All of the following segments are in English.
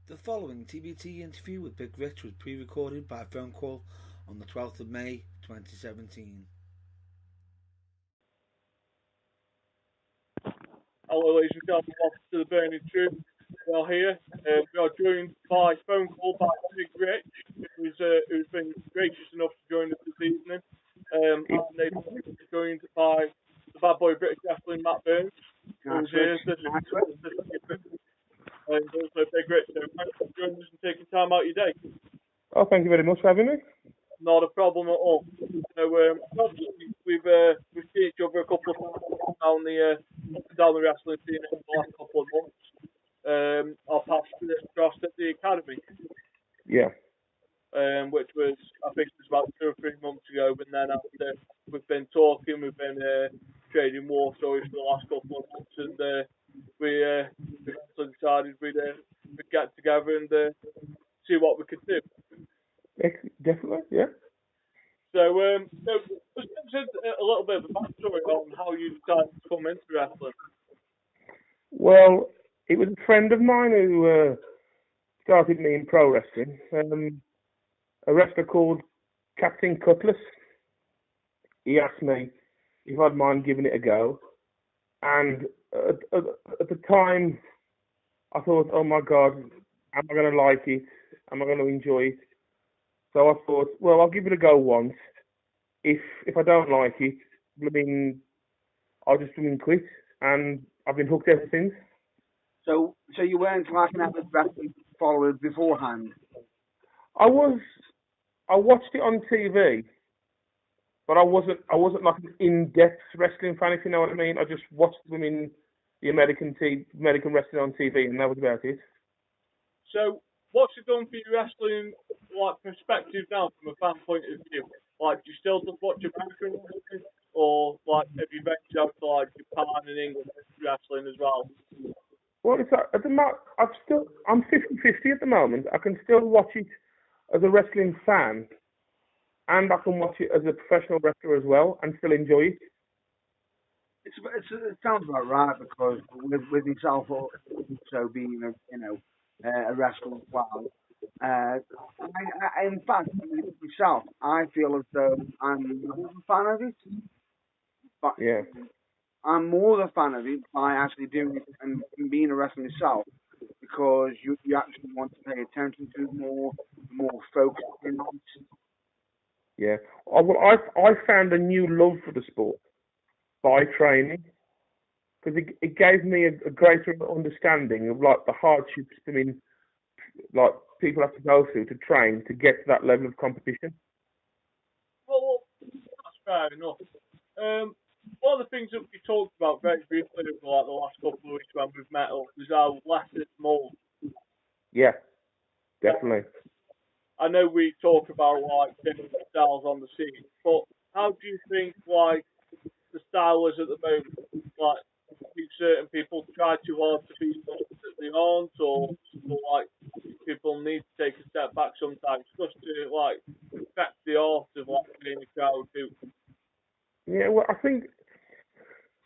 The following TBT interview with Big Rich was pre-recorded by phone call on the 12th of May 2017. Hello, ladies and gentlemen, welcome to the Burning Truth. We are here. We are joined by phone call by Big Rich, who's been gracious enough to join us this evening. And they're joined by the bad boy British wrestling Matt Burns, who's here. And also Big Rich. So thanks for joining us and taking time out of your day. Oh, thank you very much for having me. Not a problem at all. So we've seen each other a couple of times down the wrestling scene in the last couple of months. Our paths crossed at the academy. Yeah. Which was, I think it was about 2 or 3 months ago. And then after we've been talking, we've been trading war stories for the last couple of months, and we decided we'd get together and see what we could do. Definitely, yeah. So just give us a little bit of a backstory on how you decided to come into wrestling. Well, it was a friend of mine who started me in pro wrestling. A wrestler called Captain Cutlass. He asked me if I'd mind giving it a go. And at the time, I thought, oh my God, am I going to like it? Am I going to enjoy it? So I thought, well, I'll give it a go once. If I don't like it, I'll just quit. And I've been hooked ever since. So you weren't like an avid wrestling follower beforehand? I watched it on TV, but I wasn't like an in-depth wrestling fan, if you know what I mean. I just watched them in the American wrestling on TV, and that was about it. So what's it done for your wrestling perspective now from a fan point of view? Do you still just watch American wrestling, or have you ventured out to Japan and England wrestling as well? Well, it's at the moment I'm 50-50 at the moment. I can still watch it as a wrestling fan, and I can watch it as a professional wrestler as well, and still enjoy it. It sounds about right, because with yourself also being a wrestler as well. In fact, myself, I feel as though I'm more a fan of it. But yeah. I'm more a fan of it by actually doing it and being a wrestler myself, because you actually want to pay attention to more focused in on it. Yeah. Well, I found a new love for the sport by training, because it gave me a greater understanding of the hardships people have to go through to train to get to that level of competition. Well, that's fair enough. One of the things that we talked about very briefly over the last couple of weeks when we've met up was how less is more. Yeah, definitely. I know we talk about different styles on the scene, but how do you think the style is at the moment? Do certain people try too hard to be something that they aren't, or people need to take a step back sometimes just to affect the art of being a crowd too? Yeah, well, I think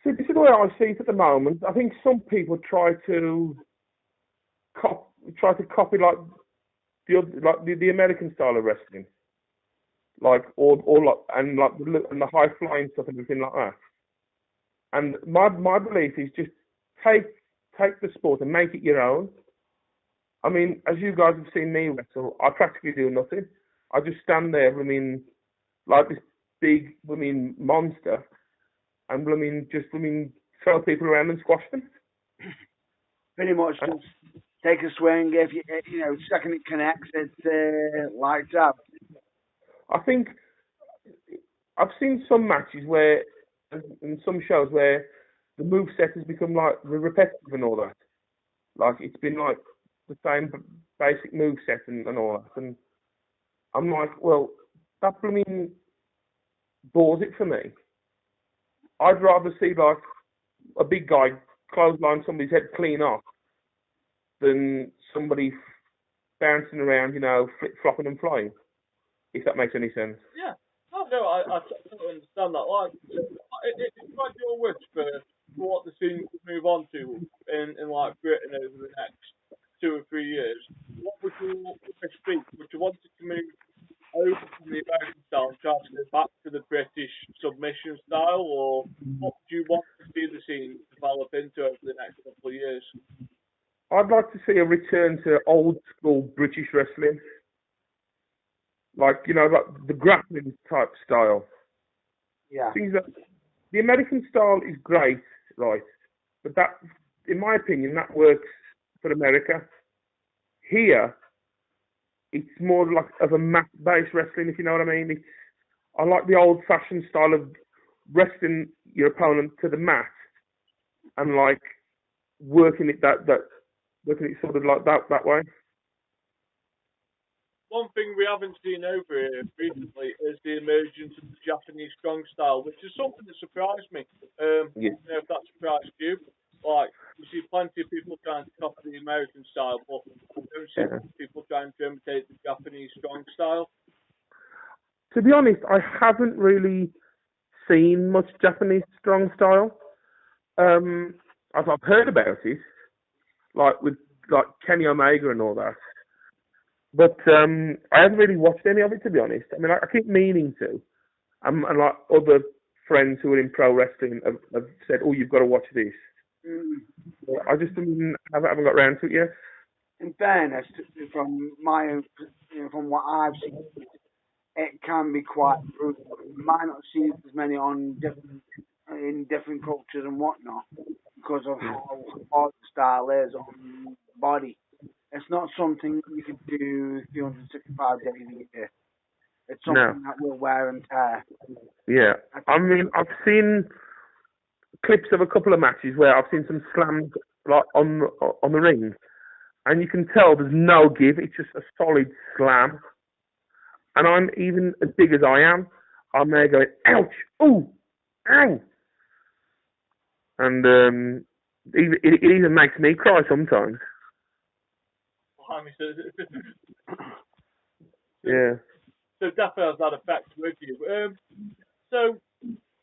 this is the way I see it at the moment. I think some people try to copy the American style of wrestling, and the high flying stuff and everything like that. And my belief is just take the sport and make it your own. I mean, as you guys have seen me wrestle, I practically do nothing. I just stand there, like this big, monster, and just throw people around and squash them. Pretty much, just take a swing. If second it connects, it's lights up. I think I've seen some matches in some shows where the moveset has become repetitive and all that. It's been the same basic moveset and all that. And I'm like, well, that bores it for me. I'd rather see a big guy clothesline somebody's head clean off than somebody bouncing around, flip-flopping and flying, if that makes any sense. Yeah. No, I totally understand that. It's like your wish for what the scene could move on to in Britain over the next 2 or 3 years. style, or what do you want to see the scene develop into over the next couple of years? I'd like to see a return to old school British wrestling, like like the grappling type style. Yeah. Things that the American style is great, right? But that, in my opinion, that works for America. Here, it's more like of a mat-based wrestling, if you know what I mean. I like the old-fashioned style of wrestling your opponent to the mat and like working it working it sort of like that way. One thing we haven't seen over here recently is the emergence of the Japanese strong style, which is something that surprised me. Yeah. I don't know if that surprised you. Like, you see plenty of people trying to copy the American style, but I don't see people trying to imitate the Japanese strong style. To be honest, I haven't really seen much Japanese strong style. I've heard about it, like with like Kenny Omega and all that. But I haven't really watched any of it, to be honest. I mean, I keep meaning to. And like other friends who are in pro wrestling have said, "Oh, you've got to watch this." I just haven't got around to it yet. In fairness, from from what I've seen, it can be quite brutal. You might not see as many in different cultures and whatnot because of how hard the style is on the body. It's not something you can do 365 days a year. It's something that will wear and tear. Yeah. I mean, I've seen clips of a couple of matches where I've seen some slams like on the ring, and you can tell there's no give. It's just a solid slam. And I'm even as big as I am, I'm there going, ouch, ooh, ow. And it even makes me cry sometimes. Yeah. So definitely has that effect with you. So,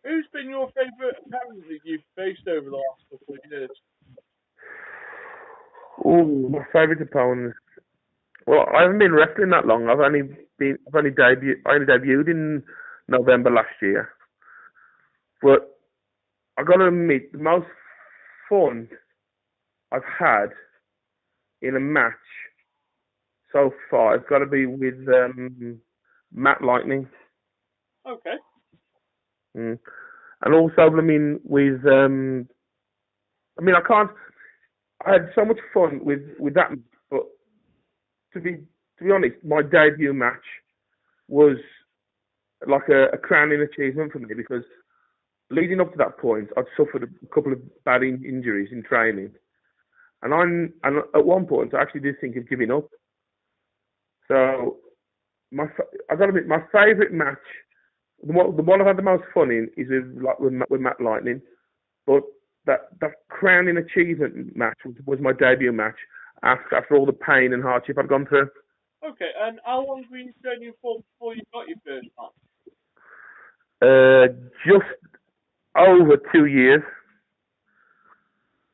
who's been your favourite opponent that you've faced over the last couple of years? Oh, my favourite opponent. Well, I haven't been wrestling that long. I only debuted in November last year. But I got to admit, the most fun I've had in a match so far has got to be with Matt Lightning. Okay. And also, I mean, with I had so much fun with that, but to be honest, my debut match was like a crowning achievement for me because leading up to that point, I'd suffered a couple of bad injuries in training, and at one point I actually did think of giving up. So I got to admit, my favourite match, the one I've had the most fun in, is with Matt Lightning, but that crowning achievement match was my debut match after all the pain and hardship I'd gone through. Okay, and how long were you training for before you got your first match? Just over 2 years,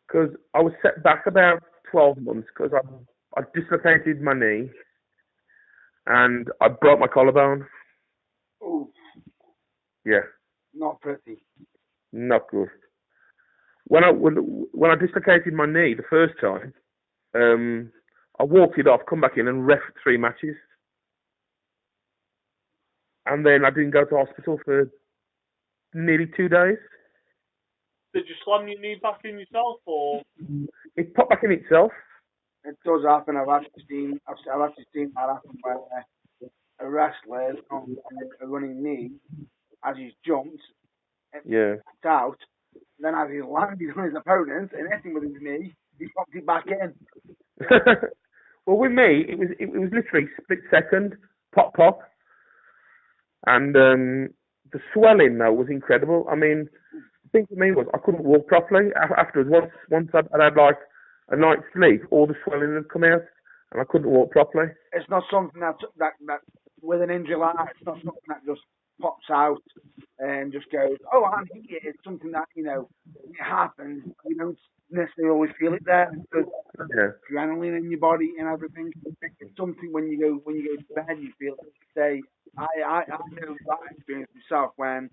because I was set back about 12 months because I dislocated my knee and I broke my collarbone. Oh. Yeah. Not pretty. Not good. When I dislocated my knee the first time, I walked it off, come back in and reffed 3 matches. And then I didn't go to hospital for nearly 2 days. Did you slam your knee back in yourself, or? It popped back in itself. It does happen. I've actually seen that happen where a wrestler on a running knee, as he's jumped, popped out. Then as he's landed on his opponent and hit him with his knee, he popped it back in. Well, with me, it was literally split second, pop, and the swelling though was incredible. I mean, the thing for me was I couldn't walk properly afterwards. Once I'd had like a night's sleep, all the swelling had come out, and I couldn't walk properly. It's not something that with an injury like that, it's not something that just pops out and just goes, oh, I'm here. It's something that, it happens. You don't necessarily always feel it there because adrenaline in your body and everything. It's something when you go to bed, you feel it. Say, I know that experience myself when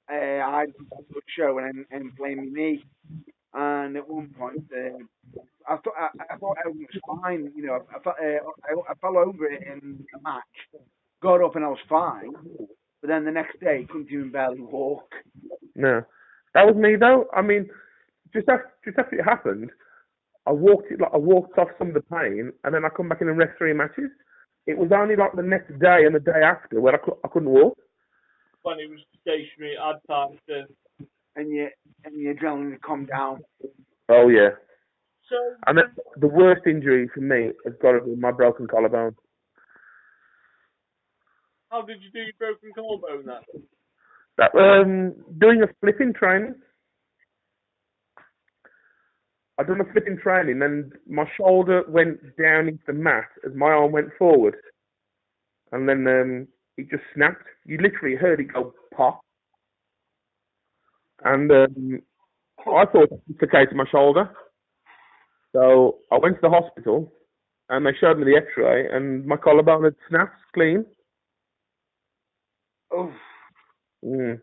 I did a good show and playing my knee. And at one point, I thought everything was fine. You know, I fell over it in a match, got up and I was fine. But then the next day, couldn't even barely walk. No, that was me though. I mean, just after it happened, I walked off some of the pain, and then I come back in and rest 3 matches. It was only like the next day and the day after where I couldn't walk. When he was stationary at times. And your adrenaline had come down. Oh yeah. So, And then the worst injury for me has got to be my broken collarbone. how did you do your broken collarbone then? That doing a flipping training. I'd done a flipping training, and my shoulder went down into the mat as my arm went forward, and then it just snapped. You literally heard it go pop, and I thought it dislocated my shoulder. So I went to the hospital, and they showed me the X-ray, and my collarbone had snapped clean. Oh. Mm.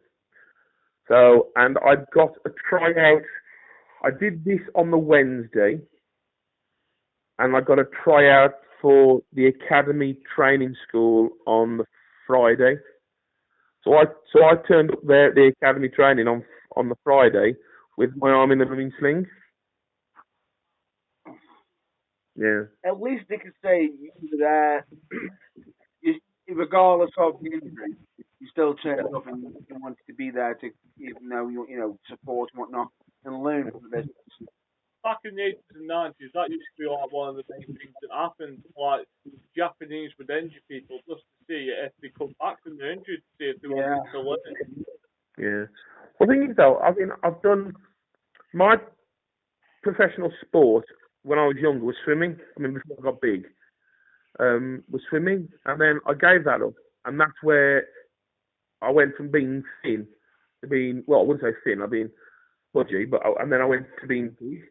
So, and I got a tryout. I did this on the Wednesday, and I got a tryout for the academy training school on the Friday. So I turned up there at the academy training on the Friday with my arm in the running sling. Yeah. At least they could say you were there, regardless of the injury, you still turned up and you wanted to be there to, support and whatnot and learn from the business. Back in the 80s and 90s, that used to be like one of the main things that happened. Like, Japanese would injure people just to see if they come back from their injury, to see if they wanted to learn. Yeah. Well, the thing is, though, I've done my professional sport when I was younger was swimming. I mean, before I got big, was swimming, and then I gave that up, and that's where I went from being thin to being, well, I wouldn't say thin, I've been pudgy, and then I went to being big.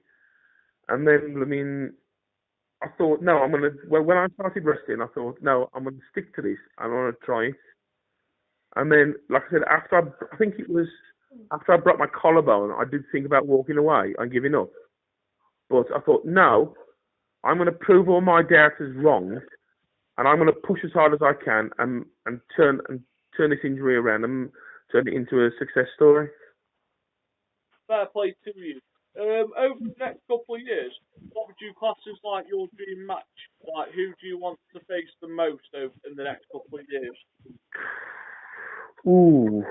And then, I mean, I thought, no, when I started wrestling, I thought, no, I'm going to stick to this. I'm going to try it. And then, like I said, I think it was after I broke my collarbone, I did think about walking away and giving up. But I thought, no, I'm going to prove all my doubters wrong, and I'm going to push as hard as I can and turn this injury around and turn it into a success story. Fair play to you. Over the next couple of years, what would you class as like your dream match? Like, who do you want to face the most in the next couple of years? Ooh.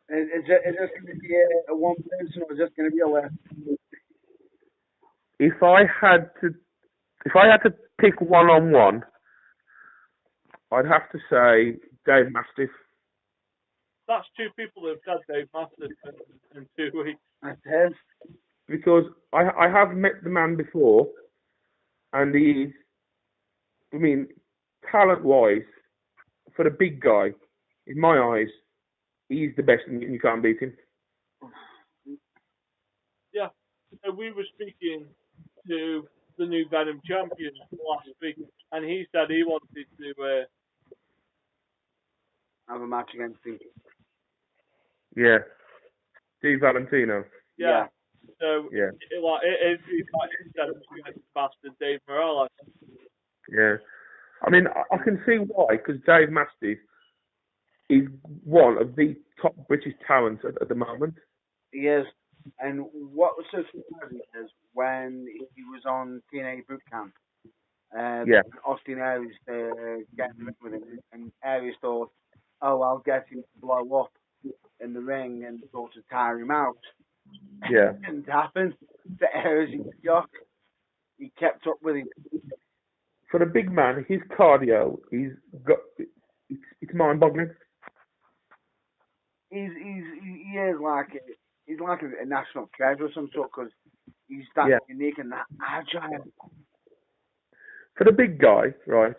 Is this going to be a one person or is this going to be a list? If I had to pick one-on-one, I'd have to say Dave Mastiff. That's two people that have said Dave Mastiff in 2 weeks. That's it. Because I have met the man before, and he's, I mean, talent-wise, for a big guy, in my eyes, he's the best and you can't beat him. Yeah. So we were speaking to the new Venom champion last week, and he said he wanted to have a match against him. Yeah. Steve Valentino. Yeah. So, yeah. His match instead of against bastard Dave Morales. Yeah. I mean, I can see why, because Dave Mastiff is one of the top British talents at the moment. He is. And what was so surprising is when he was on TNA boot camp, Austin Aries getting in the ring with him, and Aries thought, oh, I'll get him to blow up in the ring and sort of tire him out. Yeah. It didn't happen. The Aries in shock. He kept up with him. For a big man, his cardio it's mind-boggling. He is like he's like a national treasure of some sort because he's that unique and that agile. For the big guy, right?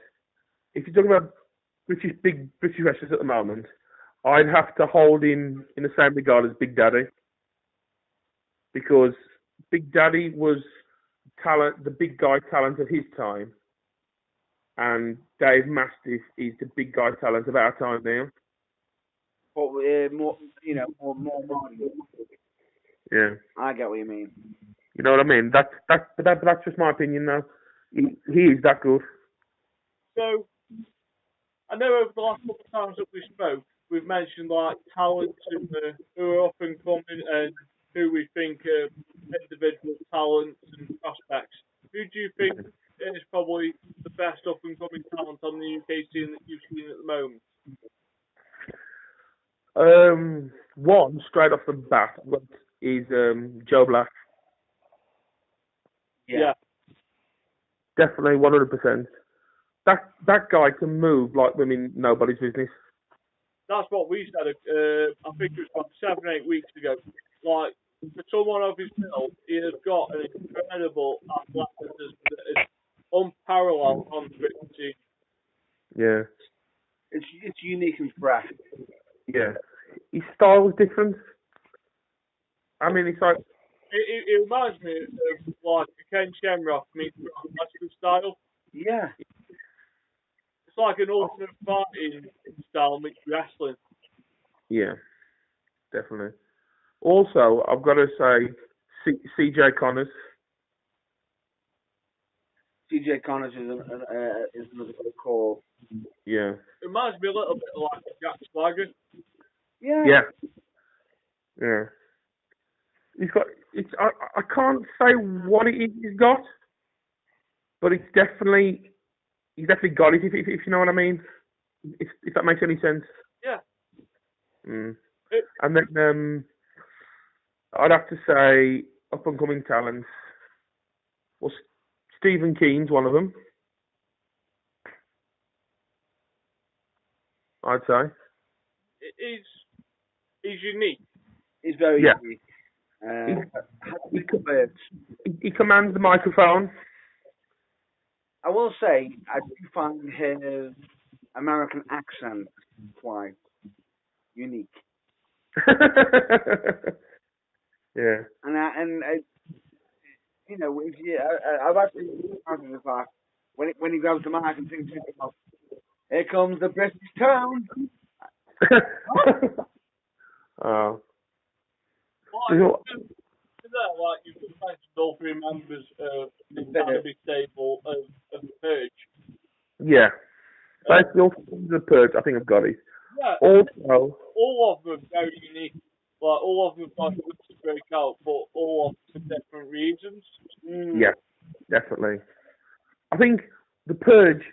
If you're talking about big British wrestlers at the moment, I'd have to hold him in the same regard as Big Daddy, because Big Daddy was the big guy talent of his time, and Dave Mastiff is the big guy talent of our time now. but more, more modern. Yeah. I get what you mean. You know what I mean? That's just my opinion now. He is that good. So, I know over the last couple of times that we spoke, we've mentioned like talents who are up and coming and who we think are individual talents and prospects. Who do you think is probably the best up and coming talent on the UK scene that you've seen at the moment? One straight off the bat is Joe Black. Yeah. Definitely 100%. That guy can move like women nobody's business. That's what we said. I think it was about 7 or 8 weeks ago. Like, for someone of his build, he has got an incredible athleticism that is unparalleled on the British scene. Yeah. It's unique and fresh. Yeah. His style's different. I mean, it's like... It reminds me of, like, a Ken Shamrock meets wrestling style. Yeah. It's like an ultimate fighting style meets wrestling. Yeah. Definitely. Also, I've got to say, CJ Connors. CJ Connors is another good call. Yeah. It reminds me a little bit of, like, Jack Swagger. Yeah. Yeah. Yeah. He's got... I can't say what it is he's got, but it's definitely... He's definitely got it, if you know what I mean. If that makes any sense. Yeah. Mm. And then I'd have to say up and coming talents. Well, Stephen Keen's one of them. I'd say. He's unique. He's very unique. He commands the microphone. I will say, I do find his American accent quite unique. Yeah. And I've actually found the fact when he grabs the mic and sings, "Here comes the British town." Oh. Like you've just mentioned all three members of the Canopy stable of the Purge. Yeah. Basically, all the Purge, I think I've got it. Yeah. Also, all of them are very unique. Like all of them have got to break out, but all of them for different reasons. Yeah, definitely. I think the Purge,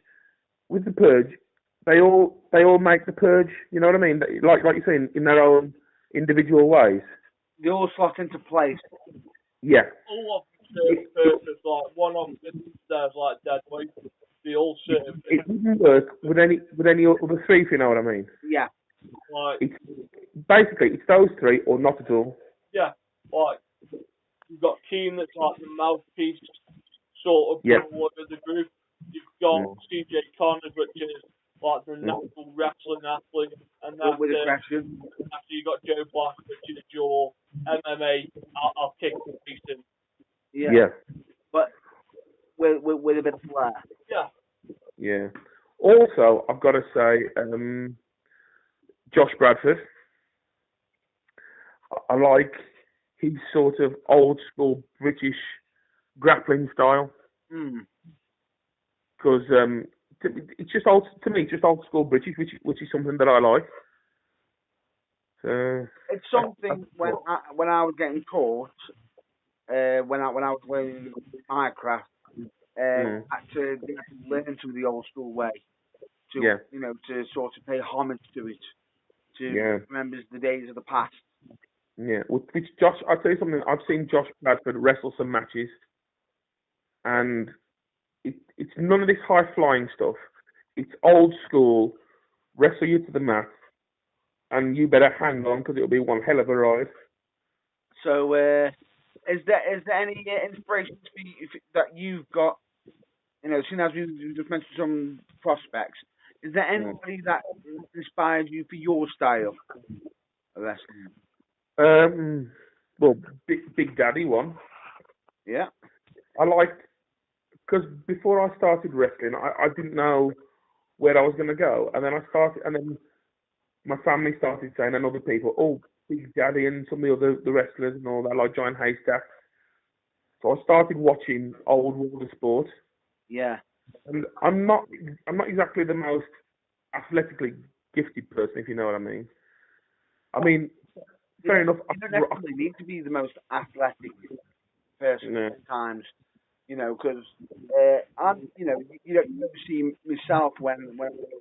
they all make the Purge. You know what I mean? Like you're saying, in their own individual ways. They all slot into place. Yeah. All of them serve purpose. Like one of them serves like dead weight. They all serve. It wouldn't work with any other three, if you know what I mean. Yeah. Like it's those three or not at all. Yeah. Like you've got Keane that's like the mouthpiece sort of of the group. You've got CJ Connors, which is like the natural wrestling athlete, and then with aggression. After you got Joe Black, which is your MMA. I'll kick the piece in. Yeah. But with a bit of flair. Yeah. Yeah. Also, I've got to say, Josh Bradford. I like his sort of old school British grappling style. Because it's just old school British, which is something that I like. It's something when I was getting taught, when I was learning my craft, I had to learn some of the old school way to sort of pay homage to it, to remember the days of the past. Yeah, which Josh, I'll tell you something. I've seen Josh Bradford wrestle some matches, and it's none of this high flying stuff. It's old school, wrestle you to the mat, and you better hang on because it'll be one hell of a ride. So, is there any inspirations that you've got? Seeing as you just mentioned some prospects, is there anybody that inspires you for your style of wrestling? Well, Big Daddy one. Yeah. I liked, because before I started wrestling, I didn't know where I was going to go, and then I started, and then my family started saying, and other people, oh, Big Daddy and some of the wrestlers and all that, like Giant Haystack. So I started watching old World of Sport, Yeah. and I'm not exactly the most athletically gifted person, if you know what I mean. I mean, fair enough. You don't necessarily need to be the most athletic person No. at times, you know, because I'm, you know, you don't see myself when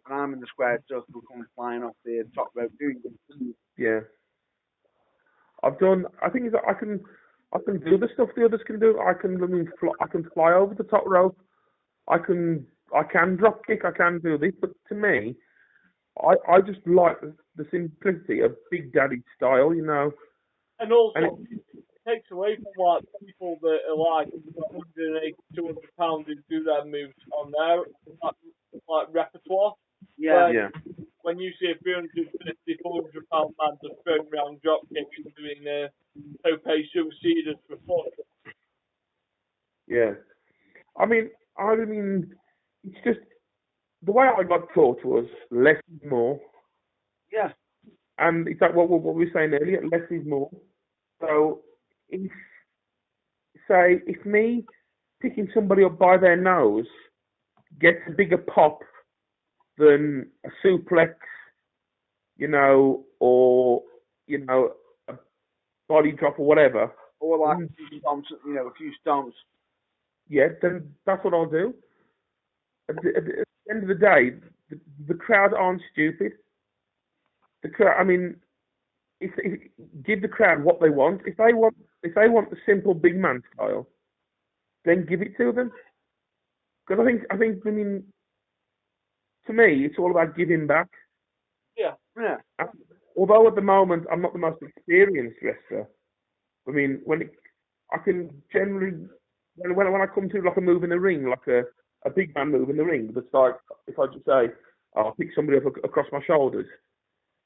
I'm in the square circle coming flying off the top rope, do you? Yeah, I've done. I think I can do the stuff the others can do. I can fly over the top rope. I can drop kick. I can do this. But to me, I just like the simplicity of Big Daddy style, you know. And also, And it takes away from like people that are like 180, 200 pounds who do their moves on their like repertoire. Yeah. When you see a 350, 400 pound man just throwing around drop kicks and doing tope suicidas for fun. yeah, I mean, it's just the way I got taught was less is more, Yeah. and it's like what we were saying earlier, less is more. So if me picking somebody up by their nose gets a bigger pop than a suplex, you know, or you know, a body drop or whatever, Or like a few stomps, you know, a few stomps. yeah, then that's what I'll do. At the end of the day, the crowd aren't stupid. The crowd, I mean, if give the crowd what they want. If they want the simple big man style, then give it to them. Because I mean, to me, it's all about giving back. Yeah. Yeah. Although at the moment I'm not the most experienced wrestler, I mean, I can generally when I come to like a move in the ring, like a big man move in the ring, that's like if I just say I'll pick somebody up across my shoulders,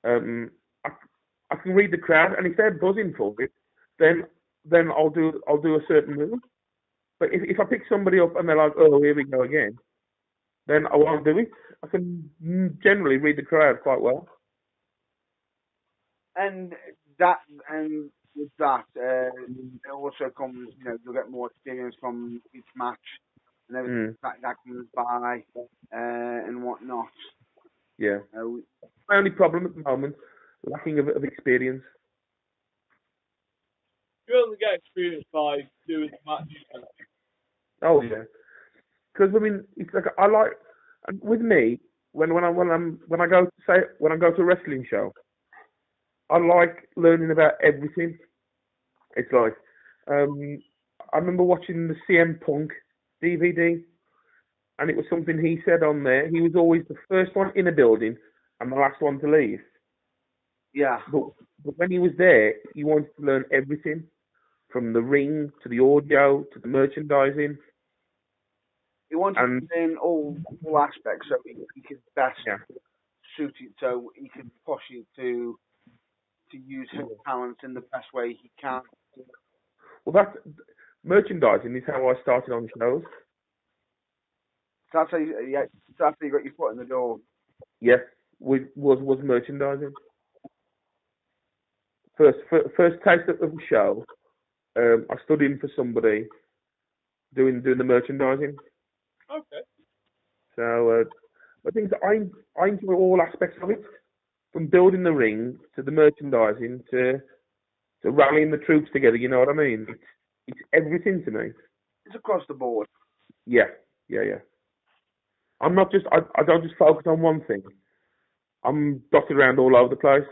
I can read the crowd, and if they're buzzing for it, then I'll do a certain move. But if I pick somebody up and they're like, oh, here we go again, then I won't do it. I can generally read the crowd quite well. And with that, it also comes, you know, you'll get more experience from each match and everything that comes by and whatnot. Yeah. My only problem at the moment, lacking of experience. You only get experience by doing the matches. Oh yeah. Because I mean, it's like I like with me when I go to a wrestling show, I like learning about everything. It's like I remember watching the CM Punk DVD, and it was something he said on there. He was always the first one in a building and the last one to leave. Yeah. But when he was there, he wanted to learn everything, from the ring to the audio to the merchandising. He wanted to learn all aspects so he could best suit it, so he could push it to use his talents in the best way he can. Well, that merchandising is how I started on shows. So that's how you got your foot in the door. Yes, was merchandising. First taste of the show. I stood in for somebody doing the merchandising. Okay. So I think that I enjoy all aspects of it, from building the ring to the merchandising to rallying the troops together. You know what I mean? It's everything to me. It's across the board. Yeah. I'm not just I don't just focus on one thing. I'm dotted around all over the place.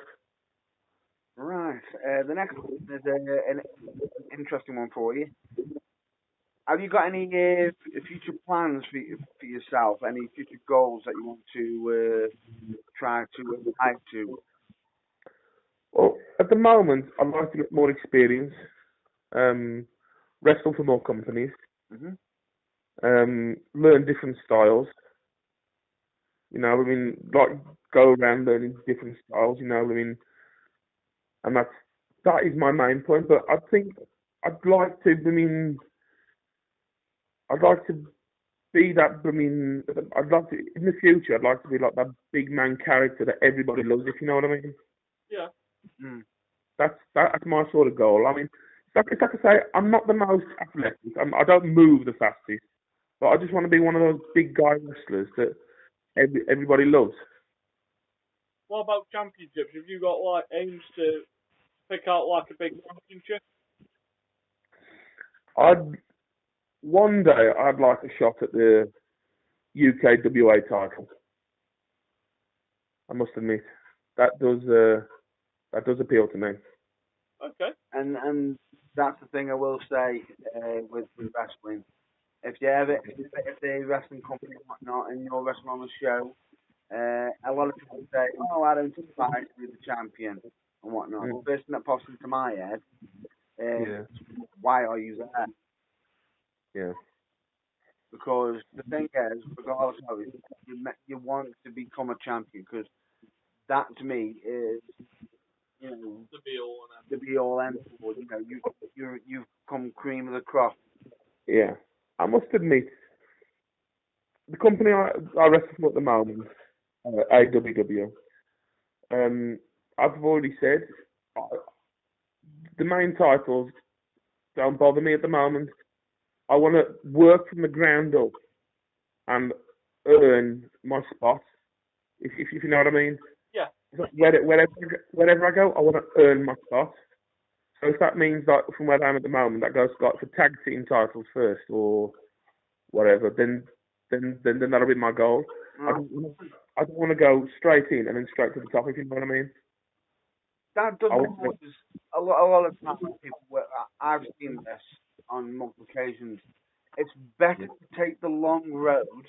Right. The next one is an interesting one for you. Have you got any future plans for yourself? Any future goals that you want to try to add to? Well, at the moment, I'd like to get more experience, wrestle for more companies, learn different styles. You know, I mean, like go around learning different styles. You know, I mean, and that is my main point. But I think I'd like to. I mean, I'd like to be that. I mean, I'd like to in the future. I'd like to be like that big man character that everybody loves. If you know what I mean. Yeah. That's my sort of goal. I mean, it's like I say, I'm not the most athletic. I don't move the fastest, but I just want to be one of those big guy wrestlers that everybody loves. What about championships? Have you got like aims to pick out like a big championship? One day I'd like a shot at the UKWA title. I must admit that does appeal to me. Okay. And that's the thing I will say with wrestling. If the wrestling company and whatnot and you're wrestling on the show, a lot of people say, "Oh, I don't aspire to be the champion and whatnot." The first thing that pops into my head is, "Why are you there?" Yeah. Because the thing is, regardless of it, you want to become a champion because that to me is, the be all end all. You've come cream of the crop. Yeah. I must admit, the company I wrestle for at the moment, AWW, I've already said, the main titles don't bother me at the moment. I want to work from the ground up and earn my spot, if you know what I mean. Yeah. Wherever I go, I want to earn my spot. So if that means that from where I am at the moment, that goes like for tag team titles first or whatever, then that'll be my goal. I don't want to go straight in and then straight to the top, if you know what I mean. That doesn't cause a lot of times people. I've seen this on multiple occasions. It's better to take the long road,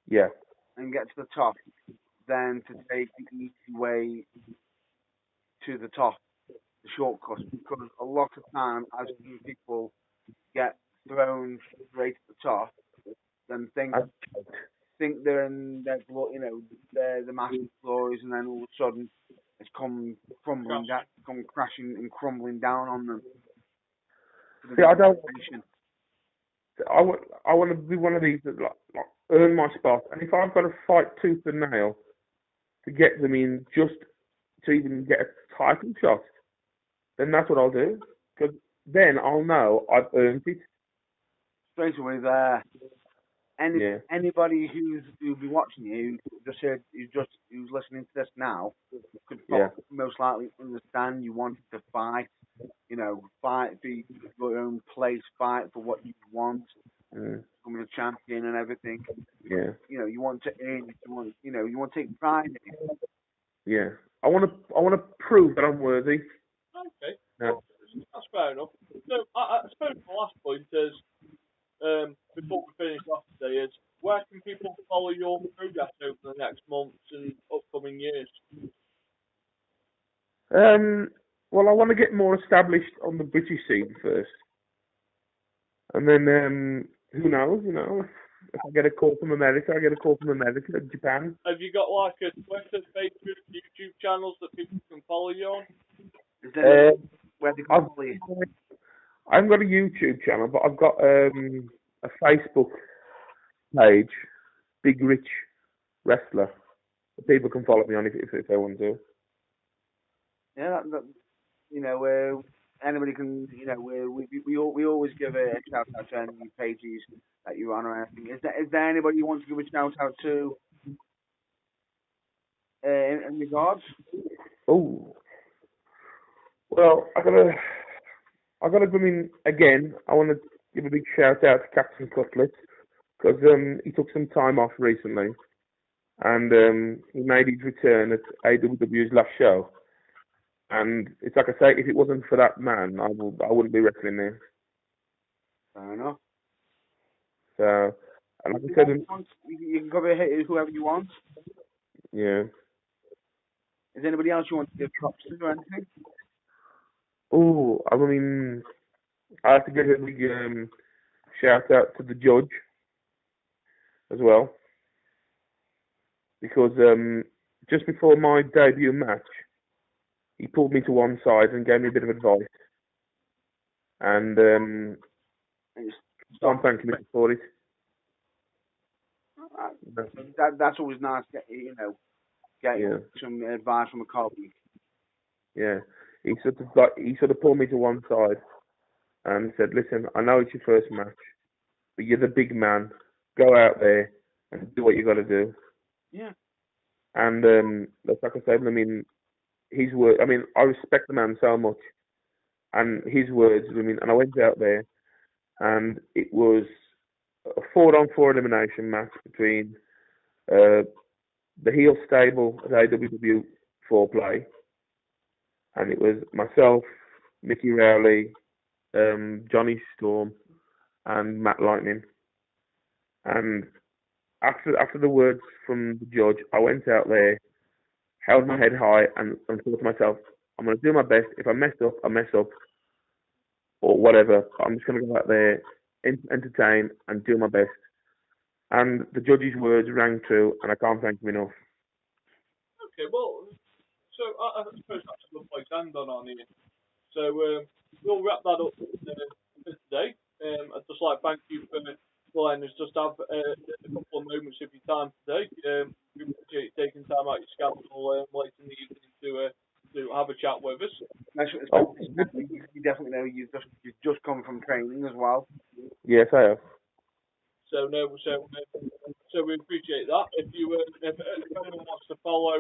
yeah, and get to the top, than to take the easy way to the top, the shortcut. Because a lot of time I've seen people get thrown straight to the top, then think they're in their the massive glories, and then all of a sudden it's come crashing and crumbling down on them. See, I want to be one of these that like earn my spot, and if I've got to fight tooth and nail to get them in, just to even get a title shot, then that's what I'll do. Because then I'll know I've earned it. Straight away there. Anybody who'll be watching you, who's listening to this now, could most likely understand you wanted to fight. Fight for your own place, fight for what you want, becoming a champion and everything. Yeah. You want to earn it. You want to take pride in it. Yeah. I want to prove that I'm worthy. Okay. Yeah. That's fair enough. So I suppose the last point is, before we finish off today, is where can people follow your progress over the next months and upcoming years? Well, I want to get more established on the British scene first, and then who knows? If I get a call from America, I get a call from America, Japan. Have you got like a Twitter, Facebook, YouTube channels that people can follow you on? Where they can follow you? I haven't got a YouTube channel, but I've got a Facebook page, Big Rich Wrestler. People can follow me on if they want to. Yeah, anybody can. We always give a shout out to any pages that you're on or anything. Is there anybody you want to give a shout out to? In regards? Oh, well, I gotta. I mean, again, I want to give a big shout out to Captain Cutlet because he took some time off recently, and he made his return at AWW's last show. And it's like I say, if it wasn't for that man, I wouldn't be wrestling there. Fair enough. So, and like I said, you can cover whoever you want. Yeah. Is anybody else you want to give props to or anything? Oh, I mean, I have to give a big shout out to the judge as well, because just before my debut match, he pulled me to one side and gave me a bit of advice, and I'm thanking him for it. That's always nice. Getting some advice from a colleague. Yeah, he sort of pulled me to one side and said, "Listen, I know it's your first match, but you're the big man. Go out there and do what you got to do." Yeah. And like I said, I mean, his word. I mean, I respect the man so much, and his words. I mean, and I went out there, and it was a 4-on-4 elimination match between the heel stable at AWW Foreplay, and it was myself, Mickey Rowley, Johnny Storm, and Matt Lightning. And after the words from the judge, I went out there, held my head high, and thought to myself, I'm going to do my best. If I mess up, I mess up, or whatever. I'm just going to go out there, entertain, and do my best. And the judge's words rang true, and I can't thank him enough. Okay, well, so I suppose that's a good place to end on here. So we'll wrap that up for today. I'd just like to thank you for letting us just have a couple of moments of your time today. We appreciate you taking time out of your schedule late in the evening to have a chat with us. You definitely know you've just come from training as well. Yes, I have. So we appreciate that. If anyone wants to follow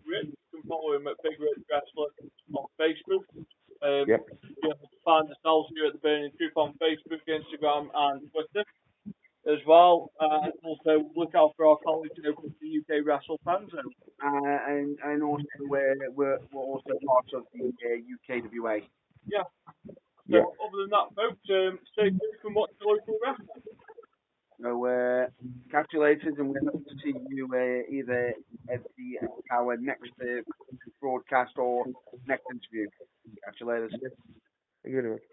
Rich, you can follow him at Big Rich Wrestler on Facebook. Yep. You can find ourselves here at the Burning Truth on Facebook, Instagram, and Twitter as well. Also look out for our college open to the UK Wrestle Fan Zone. And also we're also part of the UKWA. Yeah. So other than that, folks, stay tuned for watching local wrestling. So catch you later, and we'll hope to see you either at our next broadcast or next interview. Catch you later. Thank you very much.